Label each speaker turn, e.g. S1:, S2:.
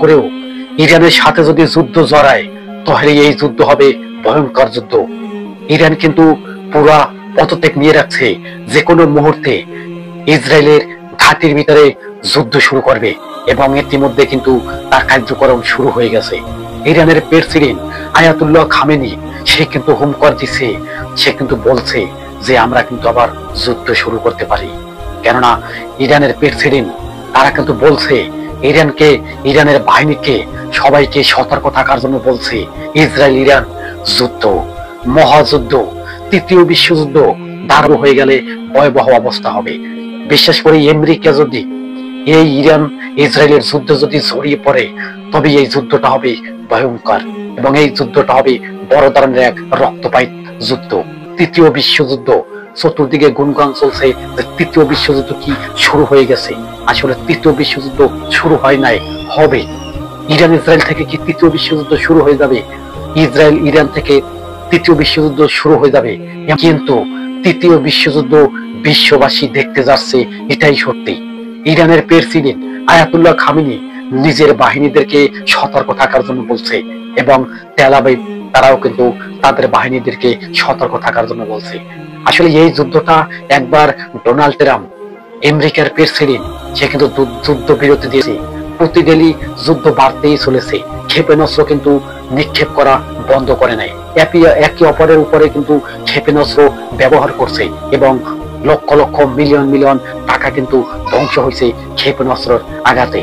S1: করেও ইরানের সাথে যদি যুদ্ধ জড়ায় তাহলে এই যুদ্ধ হবে ভয়ঙ্কর যুদ্ধ। ইরান কিন্তু পুরা পদত্যাগ নিয়ে রাখছে, যে কোনো মুহূর্তে ইসরায়েলের ঘাঁটির ভিতরে যুদ্ধ শুরু করবে এবং ইতিমধ্যে কিন্তু তার কার্যক্রম শুরু হয়ে গেছে। ইরানের প্রেসিডেন্ট আয়াতুল্লাহ খামেনি সে কিন্তু হুমকার দিচ্ছে, সে কিন্তু বলছে যে আমরা কিন্তু আবার যুদ্ধ শুরু করতে পারি। কেননা ইরানের প্রেসিডেন্ট তারা কিন্তু বলছে ইরানের বাহিনীকে সবাইকে সতর্ক থাকার জন্য বলছে ইসরায়েল ইরান যুদ্ধ, মহাযুদ্ধ, তৃতীয় বিশ্বযুদ্ধ দাঁড়ানো হয়ে গেলে ভয়াবহ অবস্থা হবে। বিশেষ করে আমেরিকা যদি এই ইরান ইসরায়েলের যুদ্ধ যদি জড়িয়ে পড়ে তবে এই যুদ্ধটা হবে ভয়ঙ্কর এবং এই যুদ্ধটা হবে বড় ধরনের এক রক্তপাত যুদ্ধ, তৃতীয় বিশ্বযুদ্ধ। চতুর্দিকে গুনগান চলছে যে তৃতীয় বিশ্বযুদ্ধ কি শুরু হয়ে গেছে। আসলে তৃতীয় বিশ্বযুদ্ধ শুরু হয় নাই, হবে। ইরান ইসরায়েল থেকে কি তৃতীয় বিশ্বযুদ্ধ শুরু হয়ে যাবে? ইসরায়েল ইরান থেকে তৃতীয় বিশ্বযুদ্ধ শুরু হয়ে যাবে, কিন্তু তৃতীয় বিশ্বযুদ্ধ বিশ্ববাসী দেখতে যাচ্ছে, এটাই সত্যি। ইরানের প্রেসিডেন্ট আয়াতুল্লাহ খামেনি নিজের বাহিনীদেরকে সতর্ক থাকার জন্য বলছে এবং তেল আবিব তারাও কিন্তু তাদের বাহিনীদেরকে সতর্ক থাকার জন্য বলছে। আসলে এই যুদ্ধটা একবার ডোনাল্ড ট্রাম্প আমেরিকার প্রেসিডেন্ট সে কিন্তু যুদ্ধ বিরতি দিয়েছে, প্রতিদিনই যুদ্ধ বাড়তেই চলেছে, ক্ষেপণাস্ত্র কিন্তু নিক্ষেপ করা বন্ধ করে নাই, একে অপরের উপরে কিন্তু ক্ষেপণাস্ত্র ব্যবহার করছে এবং লক্ষ লক্ষ মিলিয়ন মিলিয়ন টাকা কিন্তু ধ্বংস হয়েছে ক্ষেপণাস্ত্রের আঘাতে।